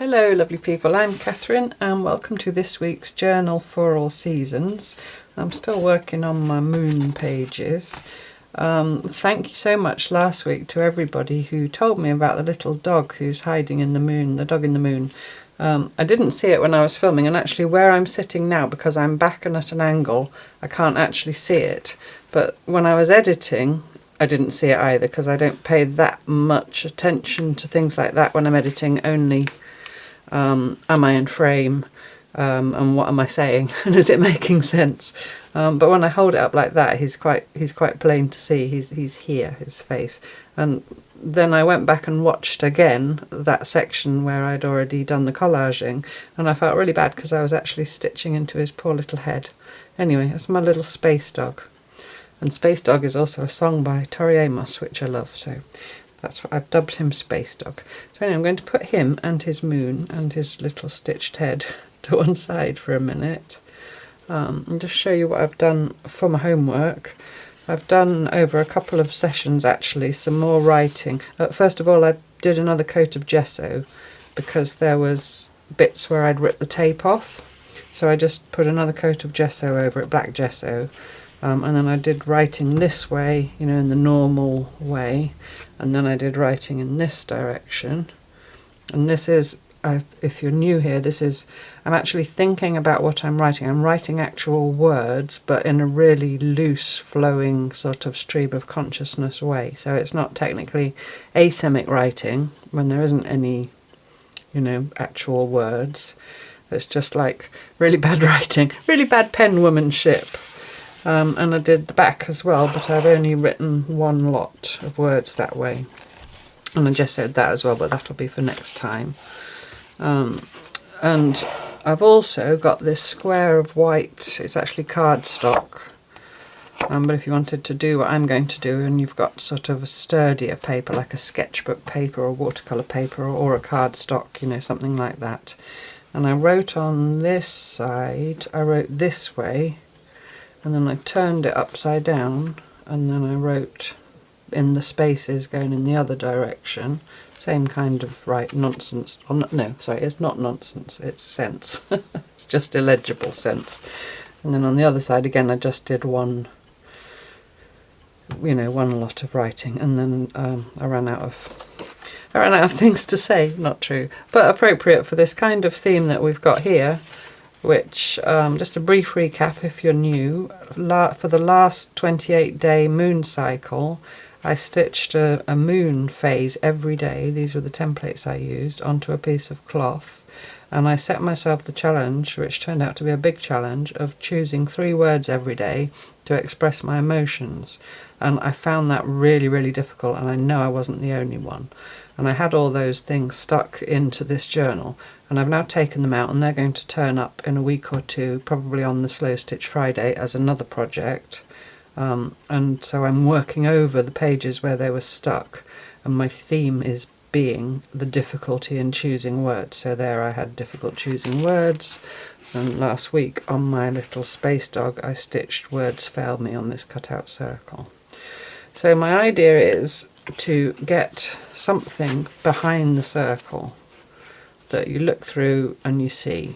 Hello lovely people, I'm Catherine and welcome to this week's journal for all seasons. I'm still working on my moon pages. Thank you so much last week to everybody who told me about the little dog who's hiding in the moon, the dog in the moon. I didn't see it when I was filming, and actually where I'm sitting now, because I'm back and at an angle, I can't actually see it. But when I was editing, I didn't see it either, because I don't pay that much attention to things like that when I'm editing. Only am I in frame, and what am I saying, and is it making sense? But when I hold it up like that, he's quite plain to see. He's here, his face. And then I went back and watched again that section where I'd already done the collaging, and I felt really bad because I was actually stitching into his poor little head. Anyway, that's my little space dog. And Space Dog is also a song by Tori Amos, which I love, so that's what I've dubbed him, Space Dog. So anyway, I'm going to put him and his moon and his little stitched head to one side for a minute, and just show you what I've done for my homework. I've done over a couple of sessions actually some more writing. First of all, I did another coat of gesso because there was bits where I'd ripped the tape off, so I just put another coat of gesso over it, black gesso. And then I did writing this way, you know, in the normal way, and then I did writing in this direction. And this is, if you're new here, I'm actually thinking about what I'm writing. I'm writing actual words, but in a really loose, flowing sort of stream of consciousness way. So it's not technically asemic writing when there isn't any, you know, actual words. It's just like really bad writing, really bad penwomanship. And I did the back as well, but I've only written one lot of words that way. And I just said that as well, but that'll be for next time. And I've also got this square of white, it's actually cardstock. But if you wanted to do what I'm going to do, and you've got sort of a sturdier paper, like a sketchbook paper or watercolour paper or a cardstock, you know, something like that. And I wrote on this side, I wrote this way, and then I turned it upside down, and then I wrote in the spaces going in the other direction. Same kind of nonsense. Oh, no, sorry, it's not nonsense, it's sense. It's just illegible sense. And then on the other side again, I just did one, you know, one lot of writing, and then I ran out of things to say. Not true, but appropriate for this kind of theme that we've got here. Which, just a brief recap if you're new, for the last 28-day moon cycle, I stitched a moon phase every day. These were the templates I used, onto a piece of cloth. And I set myself the challenge, which turned out to be a big challenge, of choosing 3 words every day to express my emotions. And I found that really, really difficult, and I know I wasn't the only one. And I had all those things stuck into this journal, and I've now taken them out, and they're going to turn up in a week or two, probably on the Slow Stitch Friday, as another project. And so I'm working over the pages where they were stuck, and my theme is being the difficulty in choosing words. So there I had difficult choosing words, and last week on my little space dog I stitched words fail me on this cutout circle. So my idea is to get something behind the circle that you look through and you see,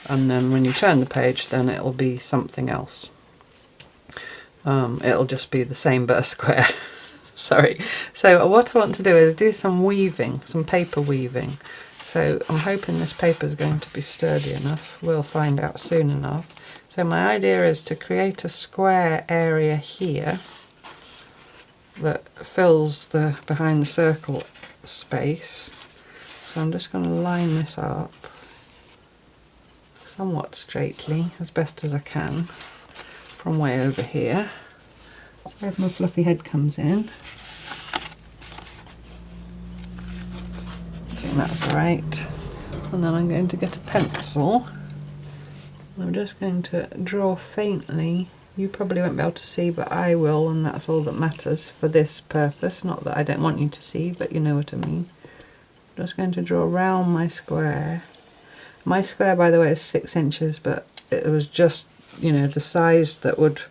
and then when you turn the page, then it'll be something else. It'll just be the same but a square. Sorry. So what I want to do is do some weaving, some paper weaving. So I'm hoping this paper is going to be sturdy enough. We'll find out soon enough. So my idea is to create a square area here that fills the behind the circle space. So I'm just going to line this up somewhat straightly, as best as I can, from way over here. So if my fluffy head comes in, I think that's right. And then I'm going to get a pencil. I'm just going to draw faintly. You probably won't be able to see, but I will, and that's all that matters for this purpose. Not that I don't want you to see, but you know what I mean. I'm just going to draw around my square. My square, by the way, is 6 inches, but it was just, you know, the size that would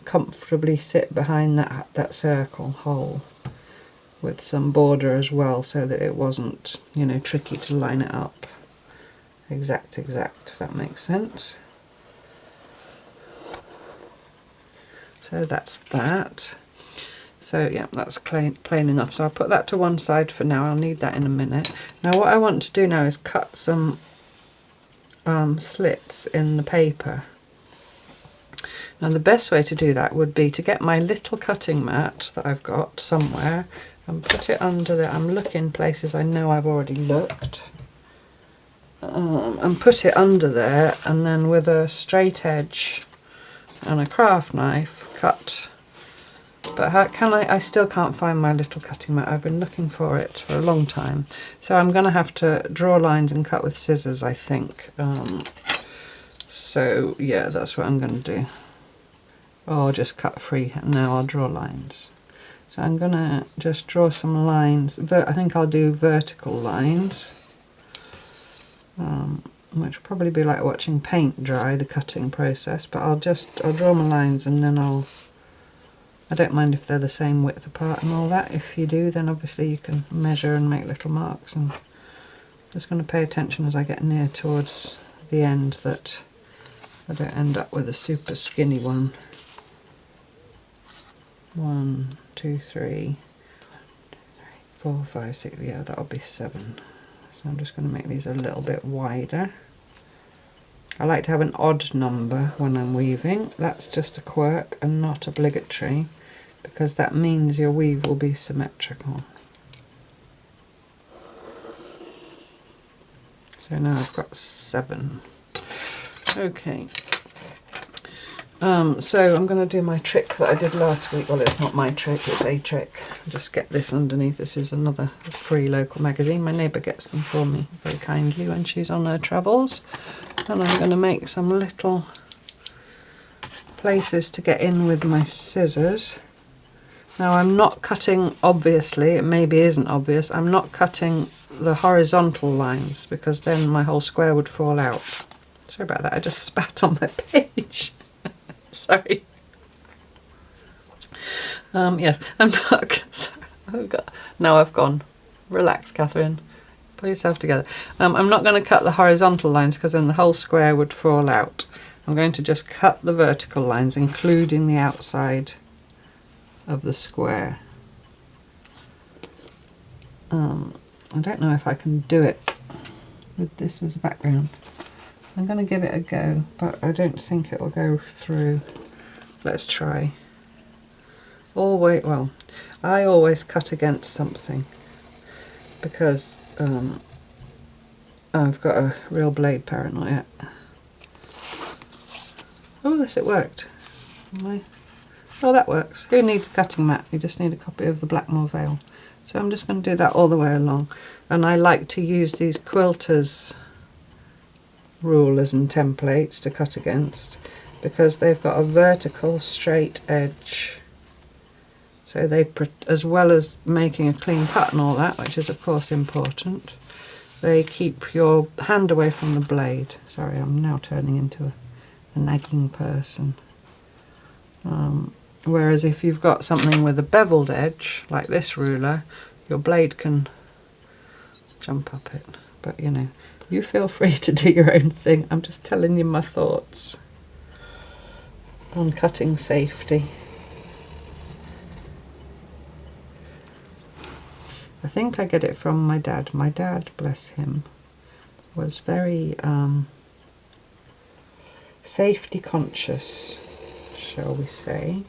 comfortably sit behind that circle hole, with some border as well, so that it wasn't, you know, tricky to line it up. exact, if that makes sense. So that's that. So yeah, that's plain enough. So I'll put that to one side for now. I'll need that in a minute. Now what I want to do now is cut some slits in the paper. Now the best way to do that would be to get my little cutting mat that I've got somewhere and put it under there. I'm looking places I know I've already looked. And put it under there, and then with a straight edge and a craft knife cut. But how can I still can't find my little cutting mat. I've been looking for it for a long time. So I'm going to have to draw lines and cut with scissors, I think. So yeah, that's what I'm going to do. Or just cut free, and now I'll draw lines. So I'm going to just draw some lines. I think I'll do vertical lines. Which will probably be like watching paint dry, the cutting process, but I'll draw my lines, and then I don't mind if they're the same width apart and all that. If you do, then obviously you can measure and make little marks, and just going to pay attention as I get near towards the end that I don't end up with a super skinny one. 1, 2, 3, 4, 5, 6, yeah, that'll be 7. So I'm just going to make these a little bit wider. I like to have an odd number when I'm weaving. That's just a quirk and not obligatory, because that means your weave will be symmetrical. So now I've got 7. Okay. So I'm going to do my trick that I did last week. Well, it's not my trick, it's a trick. Just get this underneath. This is another free local magazine. My neighbour gets them for me very kindly when she's on her travels. And I'm going to make some little places to get in with my scissors. Now I'm not cutting, obviously, it maybe isn't obvious, I'm not cutting the horizontal lines, because then my whole square would fall out. Sorry about that, I just spat on my page. Sorry. Yes, I'm not. Sorry, now I've gone. Relax, Catherine. Pull yourself together. I'm not going to cut the horizontal lines, because then the whole square would fall out. I'm going to just cut the vertical lines, including the outside of the square. I don't know if I can do it with this as a background. I'm going to give it a go, but I don't think it will go through. Let's try. Well, I always cut against something, because I've got a real blade paranoia. Oh, yes, it worked. Oh, that works. Who needs a cutting mat? You just need a copy of the Blackmore Veil. So I'm just going to do that all the way along. And I like to use these quilters rulers and templates to cut against, because they've got a vertical straight edge. So they, as well as making a clean cut and all that, which is of course important, they keep your hand away from the blade. Sorry, I'm now turning into a nagging person. Whereas if you've got something with a beveled edge, like this ruler, your blade can jump up it. But you know, you feel free to do your own thing. I'm just telling you my thoughts on cutting safety. I think I get it from my dad. My dad, bless him, was very safety conscious, shall we say.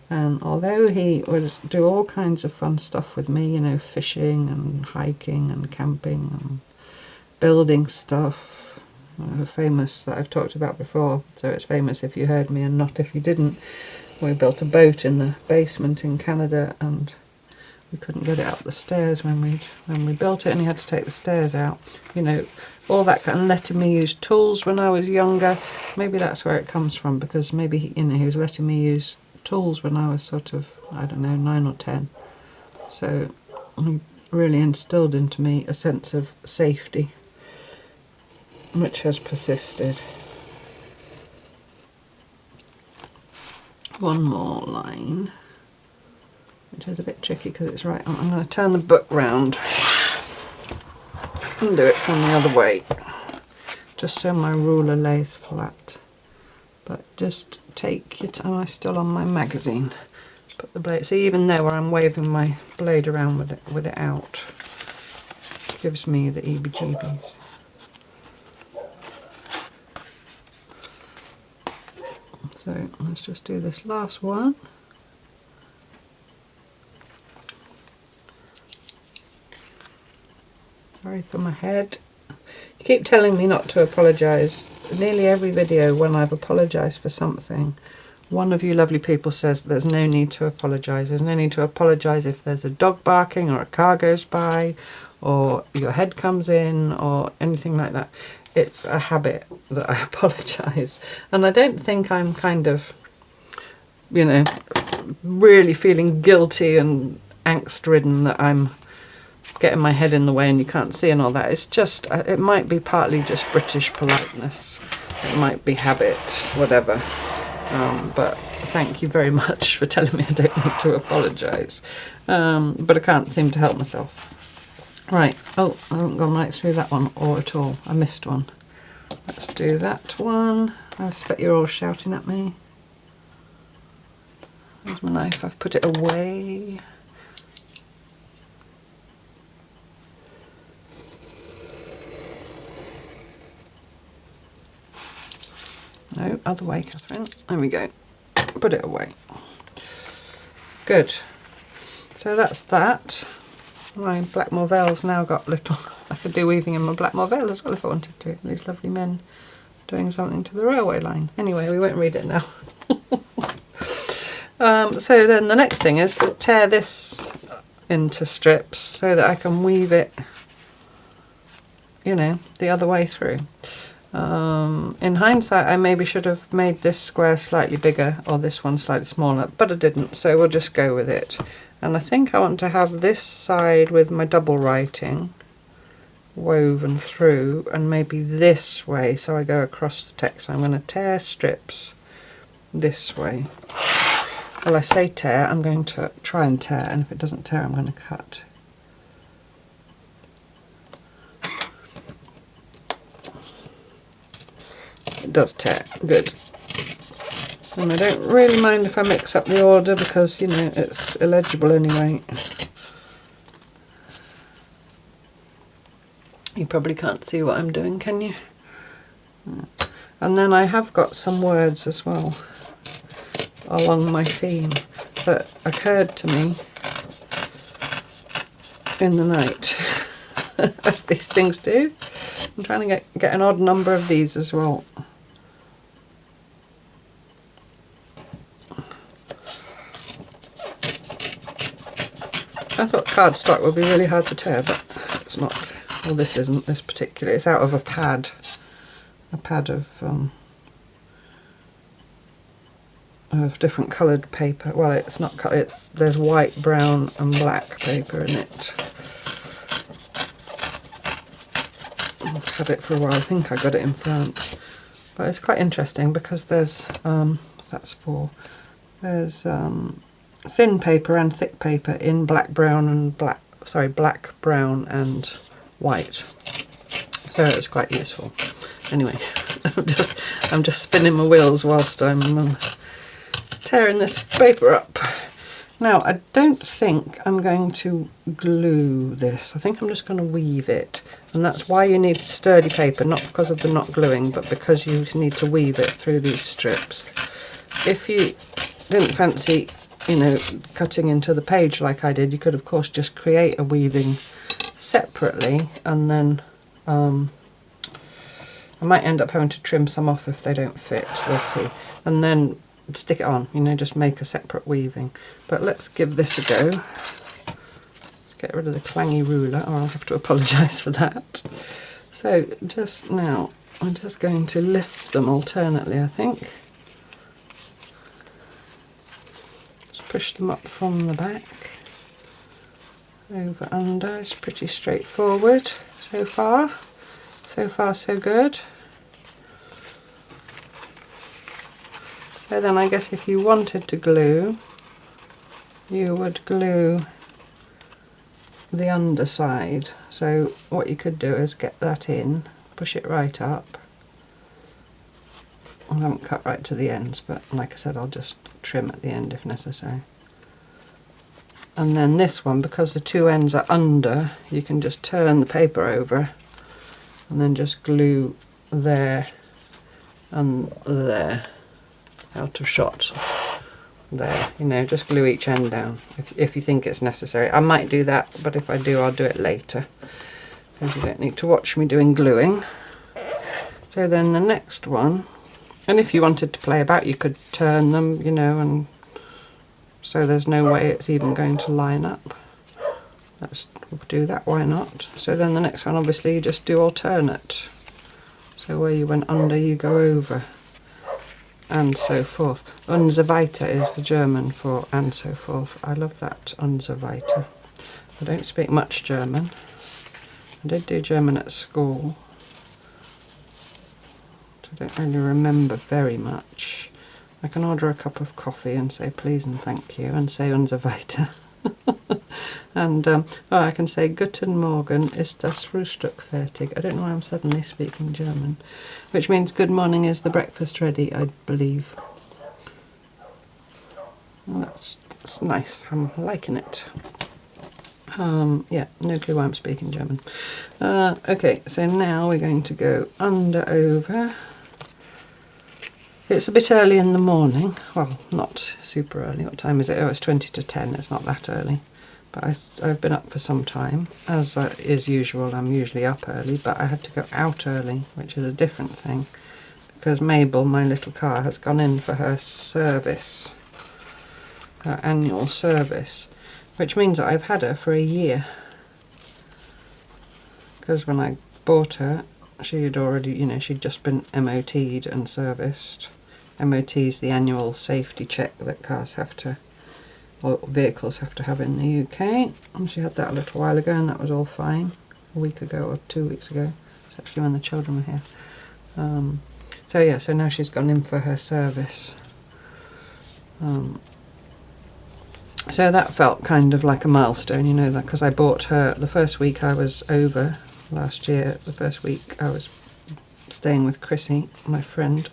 And although he would do all kinds of fun stuff with me, you know, fishing and hiking and camping and building stuff, famous, that I've talked about before, so it's famous if you heard me and not if you didn't. We built a boat in the basement in Canada, and we couldn't get it up the stairs when we built it, and he had to take the stairs out. You know, all that kind of letting me use tools when I was younger. Maybe that's where it comes from, because maybe, you know, he was letting me use tools when I was sort of, I don't know, 9 or 10. So he really instilled into me a sense of safety, which has persisted. One more line, which is a bit tricky because it's right on. I'm going to turn the book round and do it from the other way. just so my ruler lays flat. But just take your time. I'm still on my magazine. Put the blade. See, even there where I'm waving my blade around with it out, gives me the EBGBs. So let's just do this last one. Sorry for my head. You keep telling me not to apologise. Nearly every video when I've apologised for something, one of you lovely people says there's no need to apologise. There's no need to apologise if there's a dog barking or a car goes by or your head comes in or anything like that. It's a habit that I apologise. And I don't think I'm kind of, you know, really feeling guilty and angst-ridden that I'm getting my head in the way and you can't see and all that. It's just, it might be partly just British politeness. It might be habit, whatever. But thank you very much for telling me I don't need to apologise. But I can't seem to help myself. Right, oh, I haven't gone right through that one or at all. I missed one. Let's do that one. I expect you're all shouting at me. There's my knife, I've put it away. No, other way, Catherine. There we go. Put it away. Good. So that's that. My black Morvelle's now got little... I could do weaving in my black Morvelle as well if I wanted to. These lovely men doing something to the railway line. Anyway, we won't read it now. So then the next thing is to tear this into strips so that I can weave it, you know, the other way through. In hindsight, I maybe should have made this square slightly bigger or this one slightly smaller, but I didn't, so we'll just go with it. And I think I want to have this side with my double writing woven through and maybe this way, so I go across the text. So I'm going to tear strips this way. Well, I say tear, I'm going to try and tear, and if it doesn't tear I'm going to cut. It does tear, good. And I don't really mind if I mix up the order because, you know, it's illegible anyway. You probably can't see what I'm doing, can you? And then I have got some words as well along my seam that occurred to me in the night, as these things do. I'm trying to get an odd number of these as well. I thought cardstock would be really hard to tear, but it's not. Well, this isn't, this particular. It's out of a pad of different coloured paper. Well, it's not. It's there's white, brown, and black paper in it. I've had it for a while. I think I got it in France, but it's quite interesting because there's that's four. There's thin paper and thick paper in black, brown, and black. Sorry, black, brown, and white. So it's quite useful. Anyway, I'm just spinning my wheels whilst I'm tearing this paper up. Now, I don't think I'm going to glue this. I think I'm just going to weave it. And that's why you need sturdy paper, not because of the not gluing, but because you need to weave it through these strips. If you didn't fancy, you know, cutting into the page like I did, you could of course just create a weaving separately, and then I might end up having to trim some off if they don't fit, we'll see, and then stick it on, you know, just make a separate weaving. But let's give this a go. Get rid of the clangy ruler, or I'll have to apologise for that. So just now I'm just going to lift them alternately, I think. Just push them up from the back, over, under. It's pretty straightforward so far. So far so good. So then I guess if you wanted to glue, you would glue the underside. So what you could do is get that in, push it right up, I haven't cut right to the ends, but like I said, I'll just trim at the end if necessary. And then this one, because the two ends are under, you can just turn the paper over and then just glue there and there, out of shot. There, you know, just glue each end down if you think it's necessary. I might do that, but if I do, I'll do it later, because you don't need to watch me doing gluing. So then the next one, and if you wanted to play about, you could turn them, you know, and so there's no way it's even going to line up. Let's do that, why not? So then the next one, obviously, you just do alternate. So where you went under, you go over, and so forth. Und so weiter is the German for and so forth. I love that, und so weiter. I don't speak much German. I did do German at school. I don't really remember very much. I can order a cup of coffee and say please and thank you, and say und so weiter. And I can say Guten Morgen, ist das Frühstück fertig? I don't know why I'm suddenly speaking German, which means good morning, is the breakfast ready, I believe. Well, that's nice, I'm liking it. Yeah, no clue why I'm speaking German. Okay, so now we're going to go under, over. It's a bit early in the morning, well, not super early. What time is it? Oh, it's 20 to 10, it's not that early. But I've been up for some time. As is usual, I'm usually up early, but I had to go out early, which is a different thing, because Mabel, my little car, has gone in for her service, her annual service, which means that I've had her for a year. Because when I bought her, she had already, you know, she'd just been MOT'd and serviced. MOT is the annual safety check that cars have to, or vehicles have to have in the UK, and she had that a little while ago, and that was all fine. A week ago or 2 weeks ago. It's actually when the children were here. So yeah, so now she's gone in for her service. So that felt kind of like a milestone, you know, that because I bought her the first week I was over last year. The first week I was staying with Chrissy, my friend.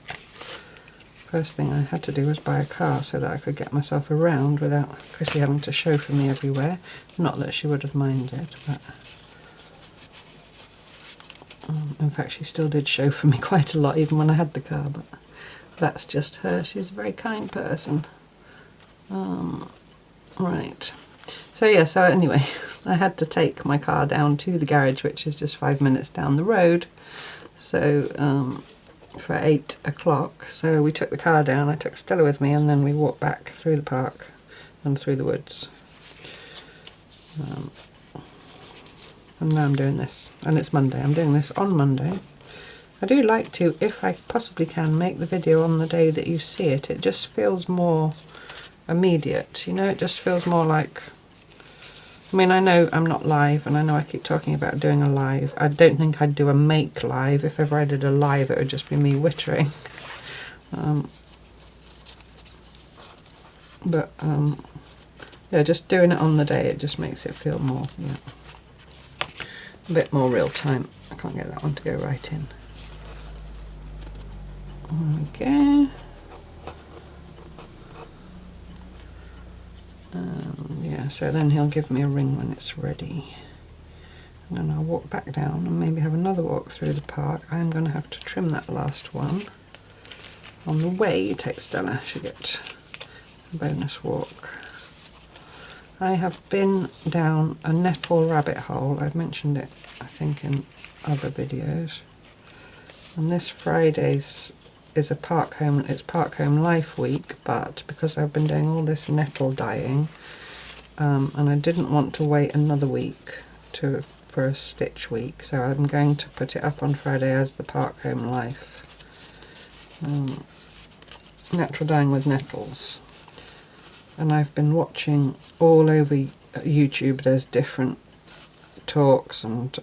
First thing I had to do was buy a car so that I could get myself around without Chrissy having to chauffeur me everywhere. Not that she would have minded, but in fact she still did chauffeur me quite a lot even when I had the car, but that's just her. She's a very kind person. Right. So yeah, so anyway, I had to take my car down to the garage, which is just 5 minutes down the road. So for 8 o'clock, so we took the car down, I took Stella with me, and then we walked back through the park and through the woods. And now I'm doing this, and it's Monday. I'm doing this on Monday. I do like to, if I possibly can, make the video on the day that you see it. It just feels more immediate, you know, it just feels more like, I mean, I know I'm not live, and I know I keep talking about doing a live. I don't think I'd do a make live. If ever I did a live, it would just be me wittering. Yeah, just doing it on the day, it just makes it feel more, you know, a bit more real time. I can't get that one to go right in. Okay. Yeah, so then he'll give me a ring when it's ready. And then I'll walk back down and maybe have another walk through the park. I'm going to have to trim that last one. On the way, take Stella, she'll get a bonus walk. I have been down a nettle rabbit hole. I've mentioned it, I think, in other videos. And this Friday's is a park home, it's Park Home Life Week, but because I've been doing all this nettle dyeing, and I didn't want to wait another week for a stitch week, so I'm going to put it up on Friday as the Park Home Life natural dyeing with nettles. And I've been watching all over YouTube, there's different talks and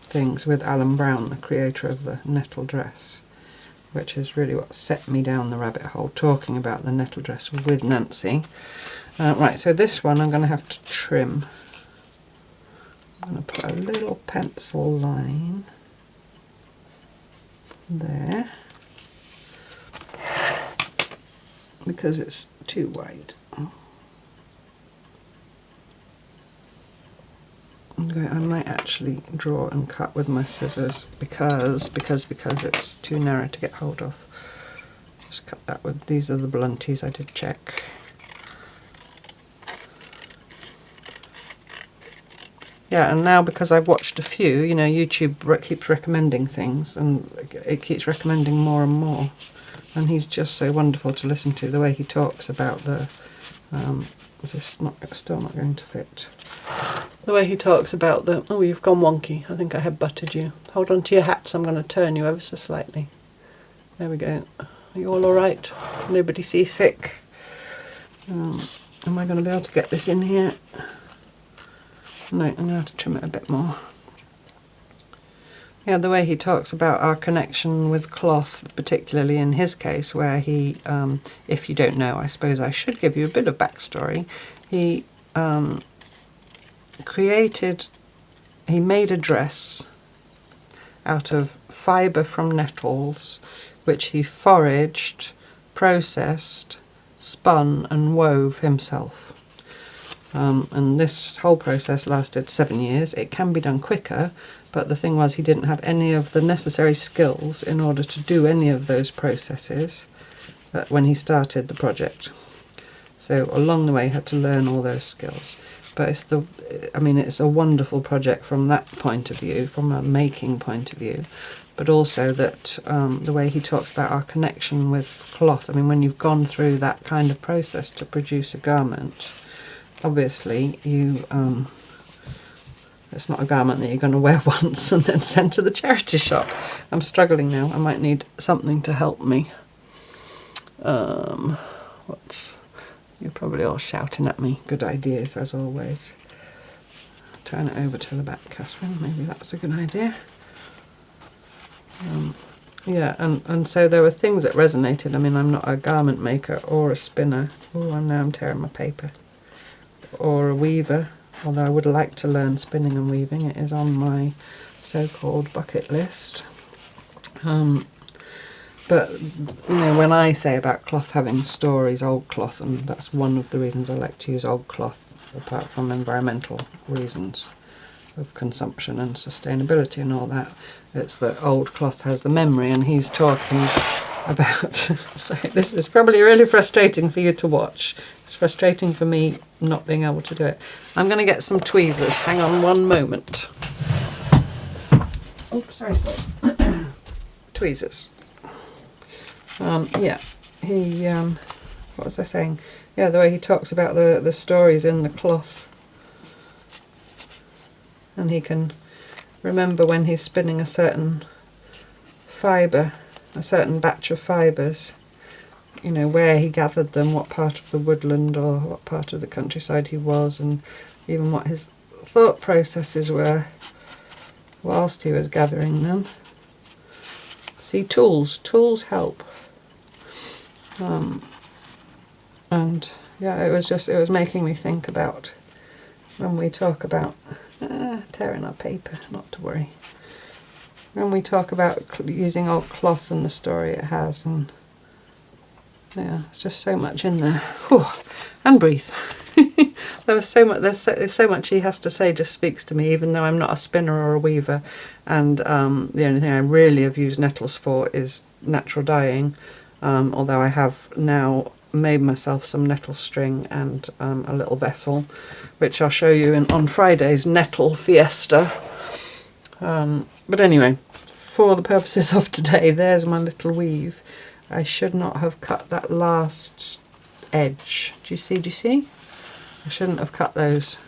things with Alan Brown, the creator of the nettle dress, which is really what set me down the rabbit hole, talking about the nettle dress with Nancy. Right, so this one I'm going to have to trim. I'm going to put a little pencil line there. because it's too wide. Okay, I might actually draw and cut with my scissors because it's too narrow to get hold of. Just cut that with, these are the blunties, I did check. Yeah, and now because I've watched a few, you know, YouTube keeps recommending things and it keeps recommending more and more. And he's just so wonderful to listen to, the way he talks about the, still not going to fit. The way he talks about the, oh, you've gone wonky. I think I have butted you. Hold on to your hats, I'm going to turn you ever so slightly. There we go. Are you all alright? Nobody seasick? Am I going to be able to get this in here? No, I'm going to have to trim it a bit more. Yeah, the way he talks about our connection with cloth, particularly in his case, where he, if you don't know, I suppose I should give you a bit of backstory. He he made a dress out of fibre from nettles, which he foraged, processed, spun and wove himself. And this whole process lasted 7 years. It can be done quicker, but the thing was he didn't have any of the necessary skills in order to do any of those processes when he started the project. So along the way he had to learn all those skills. But it's a wonderful project from that point of view, from a making point of view, but also that the way he talks about our connection with cloth. I mean, when you've gone through that kind of process to produce a garment, obviously it's not a garment that you're going to wear once and then send to the charity shop. I'm struggling now. I might need something to help me. You're probably all shouting at me. Good ideas, as always. Turn it over to the back, Catherine. Maybe that's a good idea. Yeah, and so there were things that resonated. I mean, I'm not a garment maker or a spinner. Oh, I'm tearing my paper. Or a weaver, although I would like to learn spinning and weaving. It is on my so-called bucket list. But, you know, when I say about cloth having stories, old cloth, and that's one of the reasons I like to use old cloth, apart from environmental reasons of consumption and sustainability and all that, it's that old cloth has the memory, and he's talking about, sorry, this is probably really frustrating for you to watch. It's frustrating for me not being able to do it. I'm going to get some tweezers. Hang on one moment. Oh, sorry. Tweezers. Yeah, what was I saying? Yeah, the way he talks about the stories in the cloth. And he can remember when he's spinning a certain fibre, a certain batch of fibres, you know, where he gathered them, what part of the woodland or what part of the countryside he was, and even what his thought processes were whilst he was gathering them. See, tools help. And yeah, it was making me think about when we talk about tearing our paper, not to worry. When we talk about using old cloth and the story it has, and yeah, there's just so much in there. Whew. And breathe. There's so much he has to say just speaks to me, even though I'm not a spinner or a weaver, and the only thing I really have used nettles for is natural dyeing, although I have now made myself some nettle string and a little vessel, which I'll show you on Friday's nettle fiesta. But anyway, for the purposes of today, there's my little weave. I should not have cut that last edge. Do you see? I shouldn't have cut those.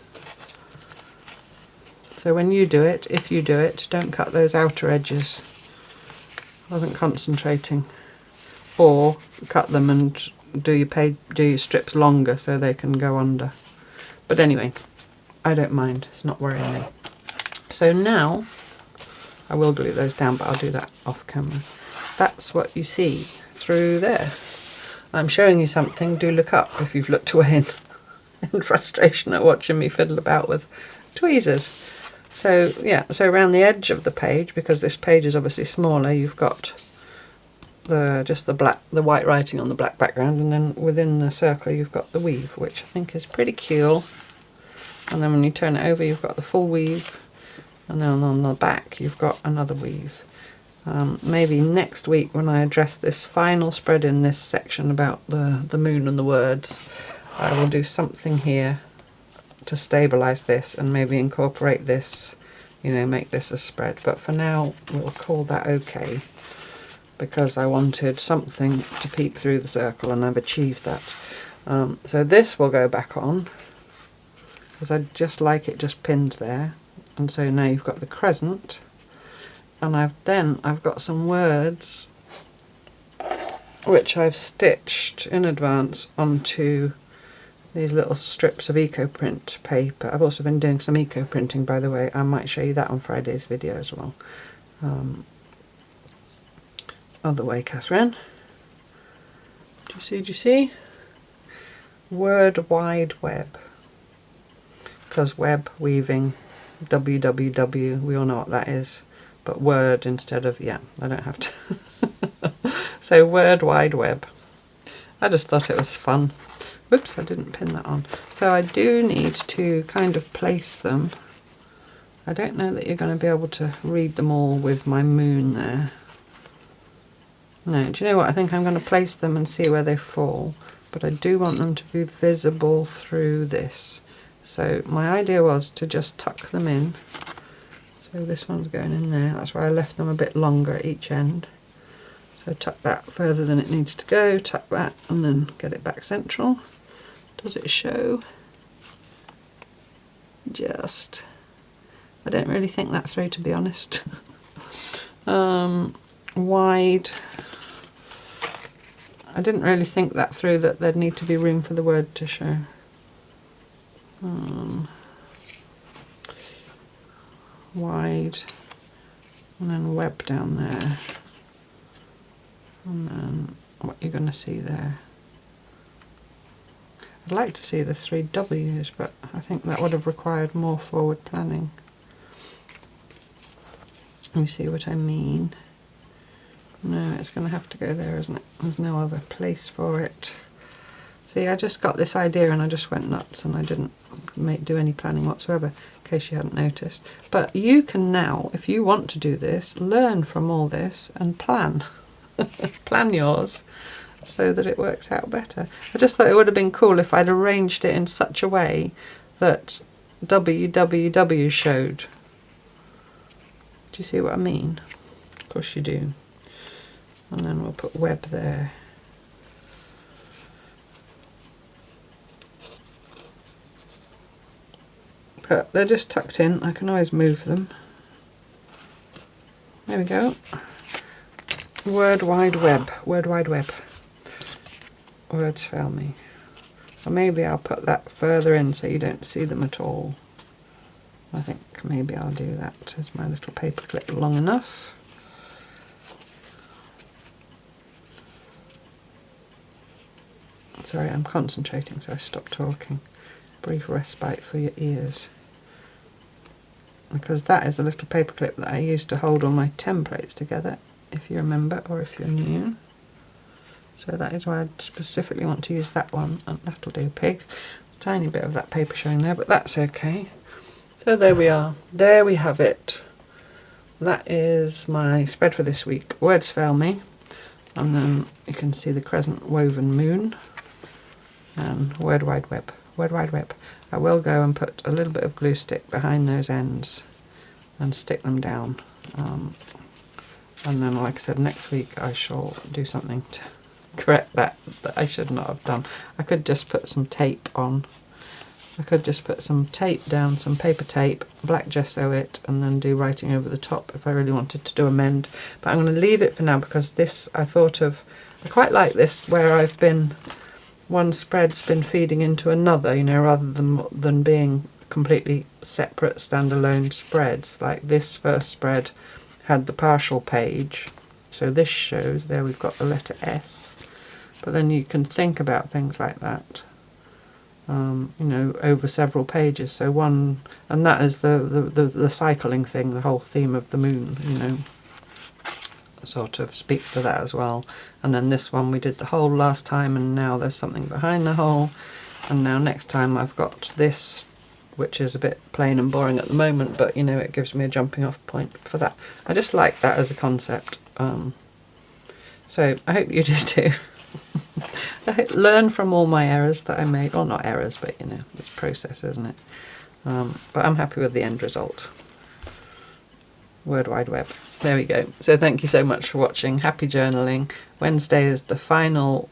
So when you do it, if you do it, don't cut those outer edges. I wasn't concentrating. Or cut them and do your strips longer so they can go under. But anyway, I don't mind. It's not worrying me. So now, I will glue those down, but I'll do that off camera. That's what you see through there. I'm showing you something. Do look up if you've looked away in frustration at watching me fiddle about with tweezers. So yeah, so around the edge of the page, because this page is obviously smaller, you've got just the white writing on the black background, and then within the circle you've got the weave, which I think is pretty cool. And then when you turn it over, you've got the full weave, and then on the back you've got another weave. Maybe next week, when I address this final spread in this section about the moon and the words, I will do something here to stabilise this and maybe incorporate this, you know, make this a spread. But for now, we'll call that okay, because I wanted something to peep through the circle, and I've achieved that. So this will go back on, because I just like it just pinned there. And so now you've got the crescent, and I've got some words which I've stitched in advance onto these little strips of eco-print paper. I've also been doing some eco-printing, by the way. I might show you that on Friday's video as well. Other way, Catherine. Do you see? Word Wide Web. Because web, weaving, www, we all know what that is. But word instead of, yeah, I don't have to. So Word Wide Web. I just thought it was fun. Whoops, I didn't pin that on. So I do need to kind of place them. I don't know that you're going to be able to read them all with my moon there. No, do you know what? I think I'm going to place them and see where they fall. But I do want them to be visible through this. So my idea was to just tuck them in. So this one's going in there. That's why I left them a bit longer at each end. So tuck that further than it needs to go, tuck that, and then get it back central. Does it show? Just. I don't really think that through, to be honest. Wide. I didn't really think that through, that there'd need to be room for the word to show. Wide, and then web down there, and then what you're going to see there. I'd like to see the 3 W's, but I think that would have required more forward planning. You see what I mean? No, it's going to have to go there, isn't it? There's no other place for it. See, I just got this idea and I just went nuts, and I didn't do any planning whatsoever, in case you hadn't noticed. But you can now, if you want to do this, learn from all this and plan. Plan yours so that it works out better. I just thought it would have been cool if I'd arranged it in such a way that www showed. Do you see what I mean? Of course you do. And then we'll put web there. But they're just tucked in. I can always move them. There we go. Word Wide Web. Word Wide Web. Words fail me. Or maybe I'll put that further in so you don't see them at all. I think maybe I'll do that. Is my little paper clip long enough? Sorry, I'm concentrating, so I stopped talking. Brief respite for your ears. Because that is a little paper clip that I used to hold all my templates together, if you remember, or if you're new. So that is why I specifically want to use that one, and that'll do, pig. There's a tiny bit of that paper showing there, but that's okay. So there we are. There we have it. That is my spread for this week. Words fail me. And then you can see the crescent woven moon. And Word Wide Web. Word Wide Web. I will go and put a little bit of glue stick behind those ends and stick them down. And then, like I said, next week I shall do something to correct that I should not have done. I could just put some tape on. I could just put some tape down, some paper tape, black gesso it, and then do writing over the top if I really wanted to do a mend. But I'm going to leave it for now, because this, I quite like this, where I've been, one spread's been feeding into another, you know, rather than being completely separate standalone spreads. Like this first spread had the partial page, so this shows, there we've got the letter S, but then you can think about things like that. You know, over several pages. So one, and that is the cycling thing, the whole theme of the moon, you know. sort of speaks to that as well. And then this one we did the hole last time, and now there's something behind the hole. And now next time I've got this, which is a bit plain and boring at the moment, but you know, it gives me a jumping off point for that. I just like that as a concept. So I hope you do too. Learn from all my errors that I made. Well, not errors, but you know, it's process, isn't it? But I'm happy with the end result. World Wide Web. There we go. So thank you so much for watching. Happy journaling. Wednesday is the final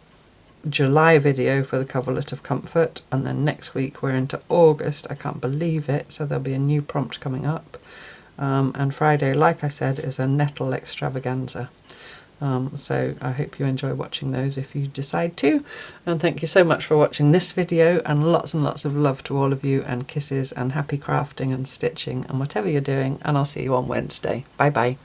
July video for the coverlet of comfort, and then next week we're into August. I can't believe it. So there'll be a new prompt coming up. And Friday, like I said, is a nettle extravaganza. So I hope you enjoy watching those if you decide to, and thank you so much for watching this video, and lots of love to all of you, and kisses, and happy crafting and stitching and whatever you're doing, and I'll see you on Wednesday. Bye bye.